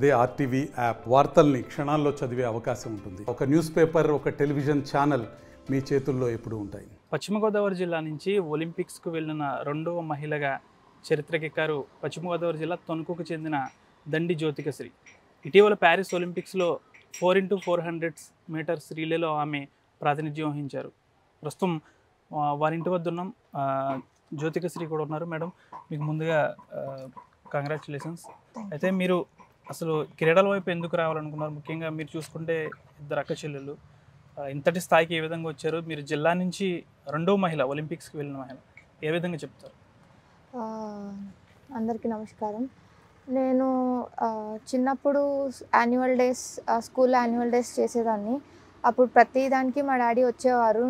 అదే RTV app వార్తల్ని క్షణాల్లో చదివే అవకాశం ఉంటుంది. ఒక న్యూస్ పేపర్, ఒక టెలివిజన్ ఛానల్ మీ చేతుల్లో ఎప్పుడూ ఉంటాయి. పశ్చిమ గోదావరి జిల్లా నుంచి ఒలింపిక్స్కు వెళ్ళిన రెండవ మహిళగా చరిత్రకెక్కారు పశ్చిమ గోదావరి జిల్లా తణుకుకు చెందిన దండి జ్యోతికశ్రీ. ఇటీవల ప్యారిస్ ఒలింపిక్స్లో 4x400 మీటర్స్ రిలేలో ఆమె ప్రాతినిధ్యం వహించారు. ప్రస్తుతం వారింటి వద్ద ఉన్నాం. జ్యోతికశ్రీ కూడా ఉన్నారు. మేడం, మీకు ముందుగా కంగ్రాచులేషన్స్. అయితే మీరు అసలు క్రీడల వైపు ఎందుకు రావాలనుకున్నారు? ముఖ్యంగా మీరు చూసుకుంటే ఇద్దరు అక్క చెల్లెళ్ళు, ఇంతటి స్థాయికి ఏ విధంగా వచ్చారు? మీరు జిల్లా నుంచి రెండో మహిళ, ఒలింపిక్స్కి వెళ్ళిన మహిళ, ఏ విధంగా చెప్తారు? అందరికీ నమస్కారం. నేను చిన్నప్పుడు స్కూల్లో యాన్యువల్ డేస్ చేసేదాన్ని. అప్పుడు ప్రతిదానికి మా డాడీ వచ్చేవారు,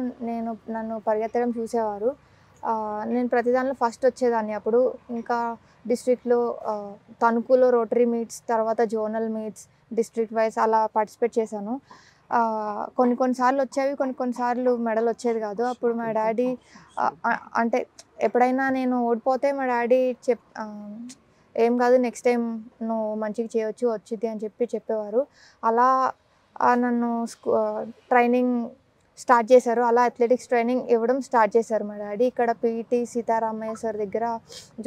నన్ను పరిగెత్తడం చూసేవారు. నేను ప్రతి దానిలో ఫస్ట్ వచ్చేదాన్ని. అప్పుడు ఇంకా డిస్ట్రిక్ట్లో తణుకులో రోటరీ మీట్స్, తర్వాత జోనల్ మీట్స్, డిస్ట్రిక్ట్ వైజ్ అలా పార్టిసిపేట్ చేశాను. కొన్నిసార్లు వచ్చేవి, కొన్నిసార్లు మెడల్ వచ్చేది కాదు. అప్పుడు మా డాడీ అంటే ఎప్పుడైనా నేను ఓడిపోతే మా డాడీ ఏం కాదు, నెక్స్ట్ టైం నువ్వు మంచిగా చేయవచ్చు, వచ్చింది అని చెప్పేవారు. అలా నన్ను ట్రైనింగ్ స్టార్ట్ చేశారు. అలా అథ్లెటిక్స్ ట్రైనింగ్ ఇవ్వడం స్టార్ట్ చేశారు మా డాడీ. ఇక్కడ పీటీ సీతారామయ్య సార్ దగ్గర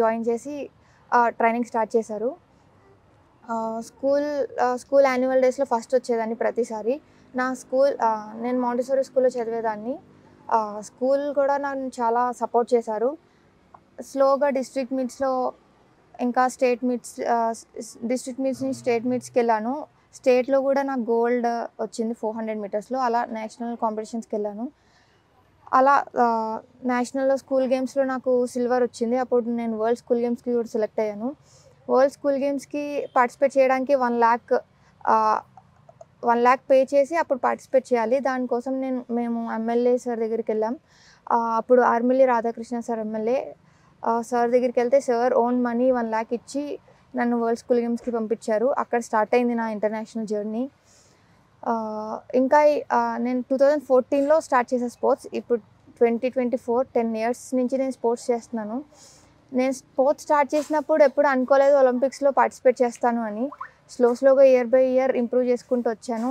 జాయిన్ చేసి ట్రైనింగ్ స్టార్ట్ చేశారు. స్కూల్ యాన్యువల్ డేస్లో ఫస్ట్ వచ్చేదాన్ని ప్రతిసారి. నేను మాంటిసోరీ స్కూల్లో చదివేదాన్ని. స్కూల్ కూడా నన్ను చాలా సపోర్ట్ చేశారు. స్లోగా డిస్ట్రిక్ట్ మీట్స్లో, ఇంకా డిస్ట్రిక్ట్ మీట్స్ నుంచి స్టేట్ మీట్స్కి వెళ్ళాను. స్టేట్లో కూడా నాకు గోల్డ్ వచ్చింది 400 మీటర్స్లో. అలా నేషనల్ కాంపిటీషన్స్కి వెళ్ళాను. అలా నేషనల్లో స్కూల్ గేమ్స్లో నాకు సిల్వర్ వచ్చింది. అప్పుడు నేను వరల్డ్ స్కూల్ గేమ్స్కి కూడా సెలెక్ట్ అయ్యాను. వరల్డ్ స్కూల్ గేమ్స్కి పార్టిసిపేట్ చేయడానికి 1 lakh పే చేసి అప్పుడు పార్టిసిపేట్ చేయాలి. దానికోసం మేము ఎమ్మెల్యే సార్ దగ్గరికి వెళ్ళాం. అప్పుడు Armilli Radhakrishna sir MLA. Sir దగ్గరికి వెళ్తే సార్ ఓన్ మనీ 1 lakh ఇచ్చి నన్ను వరల్డ్ స్కూల్ గేమ్స్కి పంపించారు. అక్కడ స్టార్ట్ అయింది నా ఇంటర్నేషనల్ జర్నీ. ఇంకా నేను 2014లో స్టార్ట్ చేసే స్పోర్ట్స్. ఇప్పుడు 2024 10 years నుంచి నేను స్పోర్ట్స్ చేస్తున్నాను. నేను స్పోర్ట్స్ స్టార్ట్ చేసినప్పుడు ఎప్పుడు అనుకోలేదు ఒలింపిక్స్లో పార్టిసిపేట్ చేస్తాను అని. స్లోగా ఇయర్ బై ఇయర్ ఇంప్రూవ్ చేసుకుంటూ వచ్చాను.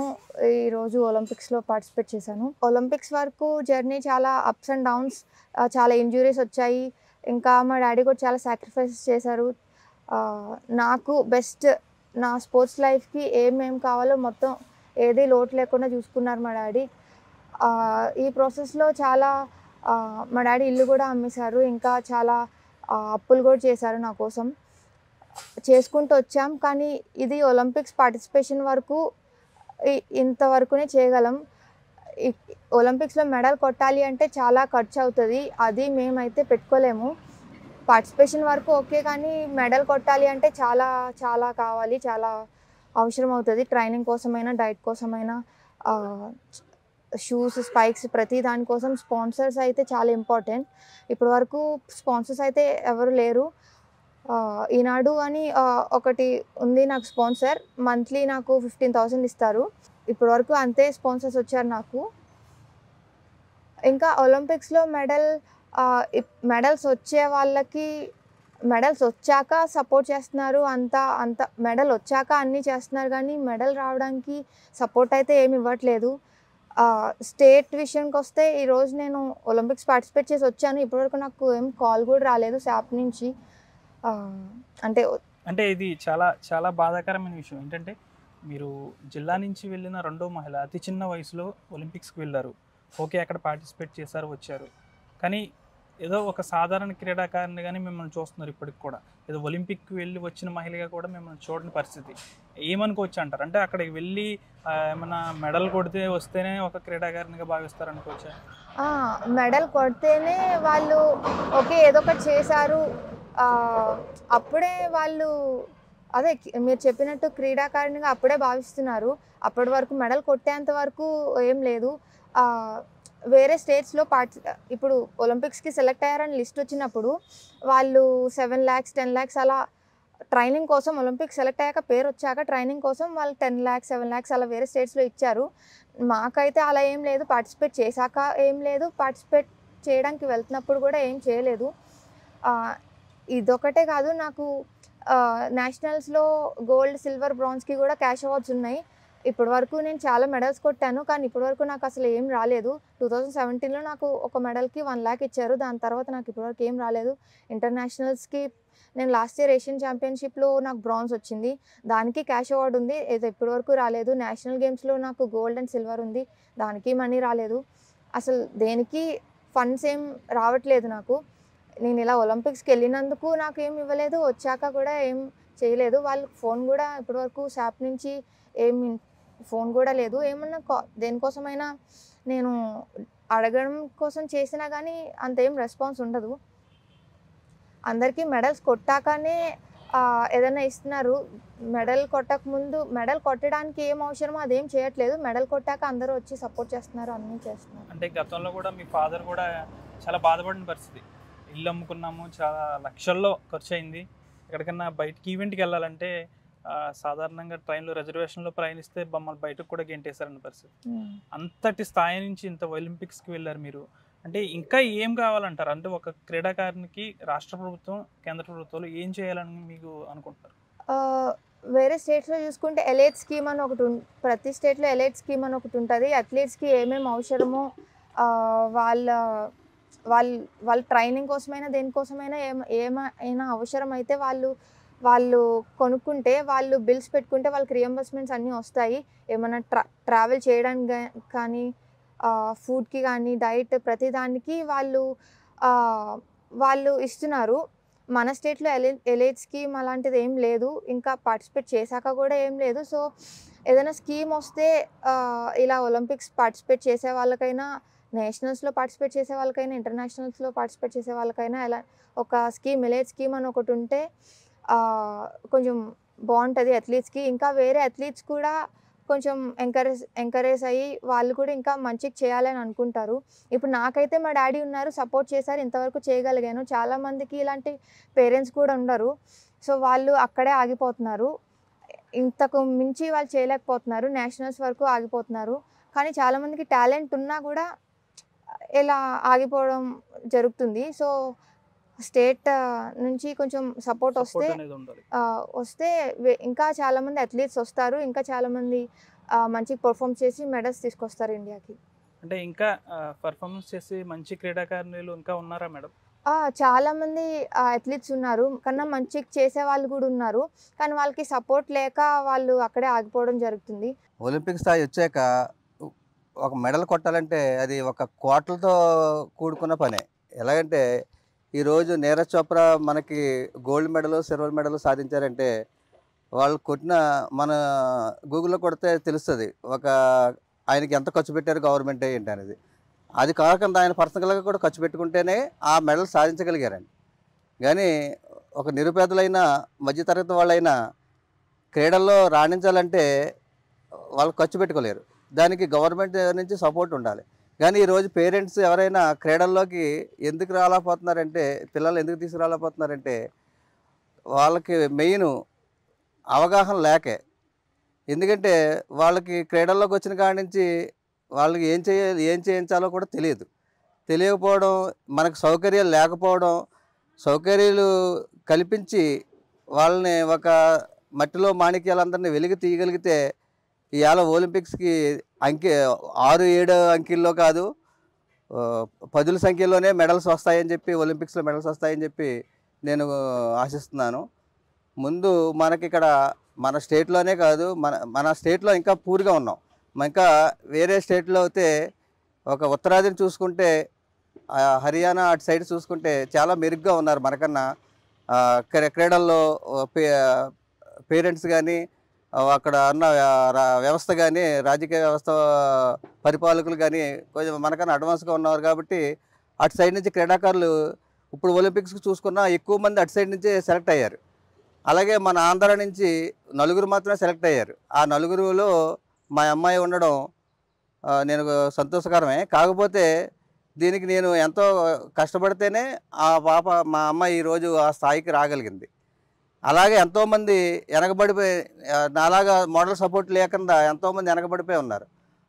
ఈరోజు ఒలింపిక్స్లో పార్టిసిపేట్ చేశాను. ఒలింపిక్స్ వరకు జర్నీ చాలా అప్స్ అండ్ డౌన్స్, చాలా ఇంజురీస్ వచ్చాయి. ఇంకా మా డాడీ కూడా చాలా సాక్రిఫైసెస్ చేశారు. నాకు బెస్ట్ నా స్పోర్ట్స్ లైఫ్కి ఏమేం కావాలో మొత్తం ఏది లోటు లేకుండా చూసుకున్నారు మా డాడీ. ఈ ప్రాసెస్లో చాలా మా డాడీ ఇల్లు కూడా అమ్మేశారు. ఇంకా చాలా అప్పులు కూడా చేశారు నా కోసం. చేసుకుంటూ వచ్చాం. కానీ ఇది ఒలింపిక్స్ పార్టిసిపేషన్ వరకు ఇంతవరకునే చేయగలం. ఒలింపిక్స్లో మెడల్ కొట్టాలి అంటే చాలా ఖర్చు అవుతుంది. అది మేమైతే పెట్టుకోలేము. పార్టిసిపేషన్ వరకు ఓకే, కానీ మెడల్ కొట్టాలి అంటే చాలా చాలా కావాలి, చాలా అవసరం అవుతుంది. ట్రైనింగ్ కోసమైనా, డైట్ కోసమైనా, షూస్, స్పైక్స్, ప్రతి దానికోసం స్పాన్సర్స్ అయితే చాలా ఇంపార్టెంట్. ఇప్పటి వరకు స్పాన్సర్స్ అయితే ఎవరు లేరు. ఈనాడు అని ఒకటి ఉంది నాకు స్పాన్సర్. మంత్లీ నాకు 15,000 ఇస్తారు. ఇప్పటి వరకు అంతే స్పాన్సర్స్ వచ్చారు నాకు. ఇంకా ఒలింపిక్స్లో మెడల్స్ వచ్చే వాళ్ళకి మెడల్స్ వచ్చాక సపోర్ట్ చేస్తున్నారు. అంత మెడల్ వచ్చాక అన్నీ చేస్తున్నారు, కానీ మెడల్ రావడానికి సపోర్ట్ అయితే ఏమి ఇవ్వట్లేదు. స్టేట్ విషయానికి వస్తే ఈరోజు నేను ఒలింపిక్స్ పార్టిసిపేట్ చేసి వచ్చాను. ఇప్పటివరకు నాకు ఏం కాల్ కూడా రాలేదు శాప్ నుంచి. అంటే ఇది చాలా చాలా బాధాకరమైన విషయం. ఏంటంటే మీరు జిల్లా నుంచి వెళ్ళిన రెండో మహిళ, అతి చిన్న వయసులో ఒలింపిక్స్కి వెళ్ళారు. ఓకే, అక్కడ పార్టిసిపేట్ చేశారు, వచ్చారు. కానీ ఏదో ఒక సాధారణ క్రీడాకారిణిగానే మిమ్మల్ని చూస్తున్నారు ఇప్పటికి కూడా. ఏదో ఒలింపిక్కి వెళ్ళి వచ్చిన మహిళగా కూడా మిమ్మల్ని చూడని పరిస్థితి. ఏమనుకోవచ్చు అంటారు? అంటే అక్కడికి వెళ్ళి ఏమైనా మెడల్ కొడితే వస్తేనే ఒక క్రీడాకారిణిగా భావిస్తారు అనుకోవచ్చా? మెడల్ కొడితేనే వాళ్ళు ఓకే ఏదో ఒకటి చేశారు, అప్పుడే వాళ్ళు అదే మీరు చెప్పినట్టు క్రీడాకారిణిగా అప్పుడే భావిస్తున్నారు. అప్పటి వరకు మెడల్ కొట్టేంత వరకు ఏం లేదు. వేరే స్టేట్స్లో ఇప్పుడు ఒలింపిక్స్కి సెలెక్ట్ అయ్యారని లిస్ట్ వచ్చినప్పుడు వాళ్ళు 7 lakhs 10 lakhs అలా ట్రైనింగ్ కోసం, ఒలింపిక్స్ సెలెక్ట్ అయ్యాక పేరు వచ్చాక ట్రైనింగ్ కోసం వాళ్ళు 10 lakhs 7 lakhs అలా వేరే స్టేట్స్లో ఇచ్చారు. మాకైతే అలా ఏం లేదు. పార్టిసిపేట్ చేశాక ఏం లేదు, పార్టిసిపేట్ చేయడానికి వెళ్తున్నప్పుడు కూడా ఏం చేయలేదు. ఇదొకటే కాదు, నాకు నేషనల్స్లో గోల్డ్, సిల్వర్, బ్రాంజ్కి కూడా క్యాష్ అవార్డ్స్ ఉన్నాయి. ఇప్పటి వరకు నేను చాలా మెడల్స్ కొట్టాను, కానీ ఇప్పటి వరకు నాకు అసలు ఏం రాలేదు. 2017లో నాకు ఒక మెడల్కి 1 lakh ఇచ్చారు. దాని తర్వాత నాకు ఇప్పటివరకు ఏం రాలేదు. ఇంటర్నేషనల్స్కి నేను లాస్ట్ ఇయర్ ఏషియన్ ఛాంపియన్షిప్లో నాకు బ్రాంజ్ వచ్చింది, దానికి క్యాష్ అవార్డు ఉంది, ఇది ఇప్పటివరకు రాలేదు. నేషనల్ గేమ్స్లో నాకు గోల్డ్ అండ్ సిల్వర్ ఉంది, దానికి మనీ రాలేదు. అసలు దేనికి ఫండ్స్ ఏం రావట్లేదు నాకు. నేను ఇలా ఒలింపిక్స్కి వెళ్ళినందుకు నాకు ఏం ఇవ్వలేదు, వచ్చాక కూడా ఏం చేయలేదు. వాళ్ళు ఫోన్ కూడా ఇప్పటివరకు శాప్ నుంచి ఏం ఫోన్ కూడా లేదు. ఏమన్నా దేనికోసమైనా నేను అడగడం కోసం చేసినా కానీ అంతేం రెస్పాన్స్ ఉండదు. అందరికీ మెడల్స్ కొట్టాకనే ఏదైనా ఇస్తున్నారు. మెడల్ కొట్టకముందు, మెడల్ కొట్టడానికి ఏం అవసరమో అదేం చేయట్లేదు. మెడల్ కొట్టాక అందరూ వచ్చి సపోర్ట్ చేస్తున్నారు, అన్నీ చేస్తున్నారు. అంటే గతంలో కూడా మీ ఫాదర్ కూడా చాలా బాధపడిన పరిస్థితి. ఇల్లు అమ్ముకున్నాము, చాలా లక్షల్లో ఖర్చు అయింది. ఎక్కడికన్నా బయటికి ఈవెంట్కి వెళ్ళాలంటే సాధారణంగా ట్రైన్లో రిజర్వేషన్లో ప్రయాణిస్తే మమ్మల్ని బయటకు కూడా గెంటేశారన్న పరిస్థితి. అంతటి స్థాయి నుంచి ఇంత ఒలింపిక్స్కి వెళ్ళారు మీరు. అంటే ఇంకా ఏం కావాలంటారు? అంటే ఒక క్రీడాకారునికి రాష్ట్ర ప్రభుత్వం, కేంద్ర ప్రభుత్వాలు ఏం చేయాలని మీకు అనుకుంటున్నారు? వేరే స్టేట్స్లో చూసుకుంటే ఎలైట్ స్కీమ్ అని ఒకటి ప్రతి స్టేట్లో ఎలైట్ స్కీమ్ అని ఒకటి ఉంటుంది. అథ్లీట్స్కి ఏమేమి అవసరమో వాళ్ళ వాళ్ళ ట్రైనింగ్ కోసమైనా దేనికోసమైనా ఏమైనా అవసరం అయితే వాళ్ళు కొనుక్కుంటే, వాళ్ళు బిల్స్ పెట్టుకుంటే వాళ్ళకి రియంబర్స్మెంట్స్ అన్నీ వస్తాయి. ఏమైనా ట్రావెల్ చేయడానికి కానీ, ఫుడ్కి కానీ, డైట్ ప్రతిదానికి వాళ్ళు ఇస్తున్నారు. మన స్టేట్లో ఎలైట్ స్కీమ్ అలాంటిది ఏం లేదు, ఇంకా పార్టిసిపేట్ చేశాక కూడా ఏం లేదు. సో ఏదైనా స్కీమ్ వస్తే ఇలా ఒలింపిక్స్ పార్టిసిపేట్ చేసే వాళ్ళకైనా, నేషనల్స్లో పార్టిసిపేట్ చేసే వాళ్ళకైనా, ఇంటర్నేషనల్స్లో పార్టిసిపేట్ చేసే వాళ్ళకైనా ఇలా ఒక స్కీమ్, ఎలైట్ స్కీమ్ అని ఒకటి ఉంటే కొంచెం బాగుంటుంది అథ్లీట్స్కి. ఇంకా వేరే అథ్లీట్స్ కూడా కొంచెం ఎంకరేజ్ అయ్యి వాళ్ళు కూడా ఇంకా మంచిగా చేయాలని అనుకుంటారు. ఇప్పుడు నాకైతే మా డాడీ ఉన్నారు, సపోర్ట్ చేశారు, ఇంతవరకు చేయగలిగాను. చాలామందికి ఇలాంటి పేరెంట్స్ కూడా ఉండరు. సో వాళ్ళు అక్కడే ఆగిపోతున్నారు, ఇంతకు మించి వాళ్ళు చేయలేకపోతున్నారు, నేషనల్స్ వరకు ఆగిపోతున్నారు. కానీ చాలామందికి టాలెంట్ ఉన్నా కూడా ఇలా ఆగిపోవడం జరుగుతుంది. సో స్టేట్ నుంచి కొంచెం సపోర్ట్ వస్తే ఇంకా చాలామంది అథ్లీట్స్ వస్తారు, ఇంకా చాలామంది మంచి పర్ఫామ్ చేసి మెడల్స్ తీసుకొస్తారు ఇండియాకి. అంటే ఇంకా పర్ఫార్మెన్స్ చేసి మంచి క్రీడాకారులు ఇంకా ఉన్నారా మేడం? చాలామంది అథ్లీట్స్ ఉన్నారు, కన్నా మంచి చేసే వాళ్ళు కూడా ఉన్నారు. కానీ వాళ్ళకి సపోర్ట్ లేక వాళ్ళు అక్కడే ఆగిపోవడం జరుగుతుంది. ఒలింపిక్ స్థాయి వచ్చాక ఒక మెడల్ కొట్టాలంటే అది ఒక కోట్లతో కూడుకున్న పనే. ఎలాగంటే ఈరోజు నీరజ్ చోప్రా మనకి గోల్డ్ మెడల్, సిల్వర్ మెడల్ సాధించారంటే వాళ్ళు కొట్టిన, మన గూగుల్లో కొడితే తెలుస్తుంది ఆయనకి ఎంత ఖర్చు పెట్టారు గవర్నమెంట్ ఏంటి అనేది. అది కాకుండా ఆయన పర్సనల్గా కూడా ఖర్చు పెట్టుకుంటేనే ఆ మెడల్ సాధించగలిగారండి. కానీ ఒక నిరుపేదలైనా, మధ్యతరగతి వాళ్ళైనా క్రీడల్లో రాణించాలంటే వాళ్ళు ఖర్చు పెట్టుకోలేరు. దానికి గవర్నమెంట్ నుంచి సపోర్ట్ ఉండాలి. కానీ ఈరోజు పేరెంట్స్ ఎవరైనా క్రీడల్లోకి ఎందుకు రాలేకపోతున్నారంటే, పిల్లలు ఎందుకు తీసుకురాలేకపోతున్నారంటే వాళ్ళకి మెయిన్ అవగాహన లేకే. ఎందుకంటే వాళ్ళకి క్రీడల్లోకి వచ్చిన కాడి నుంచి వాళ్ళకి ఏం చేయించాలో కూడా తెలియకపోవడం, మనకు సౌకర్యాలు లేకపోవడం, సౌకర్యాలు కల్పించి వాళ్ళని ఒక మట్టిలో మాణిక్యాలందరినీ వెలికి తీయగలిగితే ఇవాళ ఒలింపిక్స్కి 6-7 అంకెల్లో కాదు, 10ల సంఖ్యలోనే మెడల్స్ వస్తాయని చెప్పి, ఒలింపిక్స్లో మెడల్స్ వస్తాయని చెప్పి నేను ఆశిస్తున్నాను. ముందు మనకి ఇక్కడ మన స్టేట్లోనే కాదు, మన స్టేట్లో ఇంకా పూర్గా ఉన్నాం. ఇంకా వేరే స్టేట్లో అయితే ఒక ఉత్తరాదిని చూసుకుంటే, హర్యానా అటు సైడ్ చూసుకుంటే చాలా మెరుగ్గా ఉన్నారు మనకన్నా. క్రీడల్లో పేరెంట్స్ కానీ, అక్కడ ఉన్న వ్యవస్థ కానీ, రాజకీయ వ్యవస్థ పరిపాలకులు కానీ కొంచెం మనకన్నా అడ్వాన్స్గా ఉన్నారు. కాబట్టి అటు సైడ్ నుంచి క్రీడాకారులు ఇప్పుడు ఒలింపిక్స్కి చూసుకున్నా ఎక్కువ మంది అటు సైడ్ నుంచే సెలెక్ట్ అయ్యారు. అలాగే మన ఆంధ్ర నుంచి 4 మాత్రమే సెలెక్ట్ అయ్యారు. ఆ 4లో మా అమ్మాయి ఉండడం నేను సంతోషకరమే. కాకపోతే దీనికి నేను ఎంతో కష్టపడితేనే మా అమ్మాయి ఈరోజు ఆ స్థాయికి రాగలిగింది. అలాగే ఎంతోమంది వెనకబడిపోయి, నాలాగా మోడల్ సపోర్ట్ లేకుండా ఎంతోమంది వెనకబడిపోయి ఉన్నారు.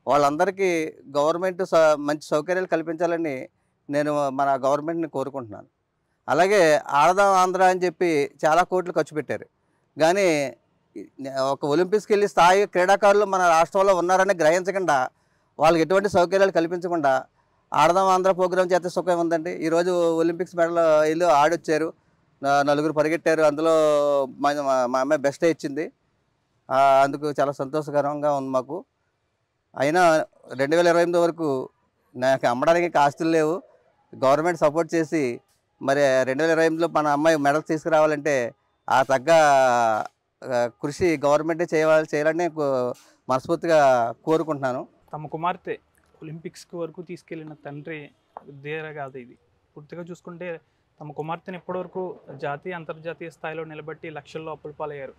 వాళ్ళందరికీ గవర్నమెంట్ మంచి సౌకర్యాలు కల్పించాలని నేను మన గవర్నమెంట్ని కోరుకుంటున్నాను. అలాగే ఆడదాం ఆంధ్ర అని చెప్పి చాలా కోట్లు ఖర్చు పెట్టారు. కానీ ఒక ఒలింపిక్స్కి వెళ్ళి స్థాయి క్రీడాకారులు మన రాష్ట్రంలో ఉన్నారని గ్రహించకుండా, వాళ్ళకి ఎటువంటి సౌకర్యాలు కల్పించకుండా ఆడదాం ఆంధ్ర ప్రోగ్రాం చేస్తే సుఖం ఉందండి. ఈరోజు ఒలింపిక్స్ మెడల్ వీళ్ళు ఆడొచ్చారు, 4 పరిగెట్టారు, అందులో మా అమ్మాయి బెస్టే ఇచ్చింది. అందుకు చాలా సంతోషకరంగా ఉంది మాకు. అయినా 2028 వరకు నాకు అమ్మడానికి ఆస్తులు లేవు. గవర్నమెంట్ సపోర్ట్ చేసి మరి 2028లో మన అమ్మాయి మెడల్స్ తీసుకురావాలంటే ఆ తగ్గ కృషి గవర్నమెంటే చేయాలని మనస్ఫూర్తిగా కోరుకుంటున్నాను. తమ కుమార్తె ఒలింపిక్స్కి వరకు తీసుకెళ్లిన తండ్రి ధీర కాదు ఇది. పూర్తిగా చూసుకుంటే తమ కుమార్తెను ఇప్పటివరకు జాతీయ అంతర్జాతీయ స్థాయిలో నిలబెట్టి లక్షల్లో అప్పుల పాలయ్యారు.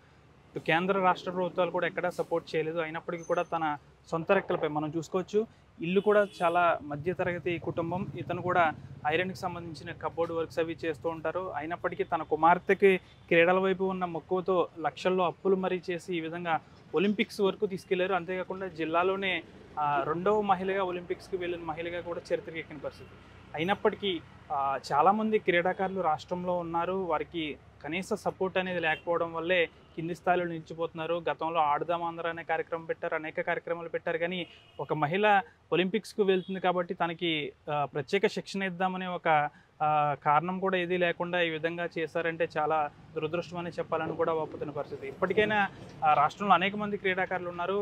ఇటు కేంద్ర రాష్ట్ర ప్రభుత్వాలు కూడా ఎక్కడా సపోర్ట్ చేయలేదు. అయినప్పటికీ కూడా తన సొంత రెక్కలపై మనం చూసుకోవచ్చు. ఇల్లు కూడా చాలా మధ్యతరగతి కుటుంబం. ఇతను కూడా ఐరన్కి సంబంధించిన కబోర్డ్ వర్క్స్ అవి చేస్తూ ఉంటారు. అయినప్పటికీ తన కుమార్తెకి క్రీడల వైపు ఉన్న మక్కువతో లక్షల్లో అప్పులు మరీ చేసి ఈ విధంగా ఒలింపిక్స్ వరకు తీసుకెళ్లారు. అంతేకాకుండా జిల్లాలోనే 2వ మహిళగా ఒలింపిక్స్కి వెళ్ళిన మహిళగా కూడా చరిత్రకెక్కిన పరిస్థితి. అయినప్పటికీ చాలామంది క్రీడాకారులు రాష్ట్రంలో ఉన్నారు. వారికి కనీస సపోర్ట్ అనేది లేకపోవడం వల్లే కింది స్థాయిలో నిలిచిపోతున్నారు. గతంలో ఆడదాం ఆంధ్ర అనే కార్యక్రమం పెట్టారు, అనేక కార్యక్రమాలు పెట్టారు. కానీ ఒక మహిళ ఒలింపిక్స్కు వెళ్తుంది కాబట్టి తనకి ప్రత్యేక శిక్షణ ఇద్దామనే ఒక కారణం కూడా ఏదీ లేకుండా ఈ విధంగా చేశారంటే చాలా దురదృష్టమని చెప్పాలని కూడా వాపుతున్న పరిస్థితి. ఇప్పటికైనా రాష్ట్రంలో అనేక మంది క్రీడాకారులు ఉన్నారు.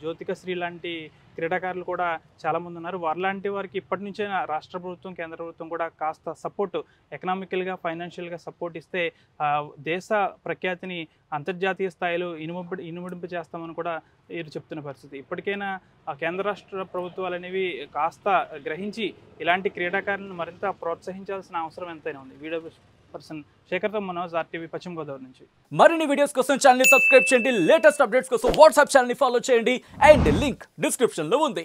జ్యోతిక శ్రీ లాంటి క్రీడాకారులు కూడా చాలామంది ఉన్నారు. వారిలాంటి వారికి ఇప్పటి నుంచే రాష్ట్ర ప్రభుత్వం, కేంద్ర ప్రభుత్వం కూడా కాస్త సపోర్ట్, ఎకనామికల్గా, ఫైనాన్షియల్గా సపోర్ట్ ఇస్తే దేశ ప్రఖ్యాతిని అంతర్జాతీయ స్థాయిలో ఇనుమడింపు చేస్తామని కూడా వీరు చెప్తున్న పరిస్థితి. ఇప్పటికైనా కేంద్ర రాష్ట్ర ప్రభుత్వాలు అనేవి కాస్త గ్రహించి ఇలాంటి క్రీడాకారులను మరింత ప్రోత్సహించాల్సిన అవసరం ఎంతైనా ఉంది. వీడియో పర్సన్ శేఖర్తో మనోజ్, RTV పశ్చిమ గోదావరి నుంచి. మరిన్ని వీడియోస్ కోసం ఛానల్ ని సబ్స్క్రైబ్ చేయండి. లేటెస్ట్ అప్డేట్స్ కోసం వాట్సాప్ ఛానల్ ని ఫాలో చేయండి. అండ్ లింక్ డిస్క్రిప్షన్ లో ఉంది.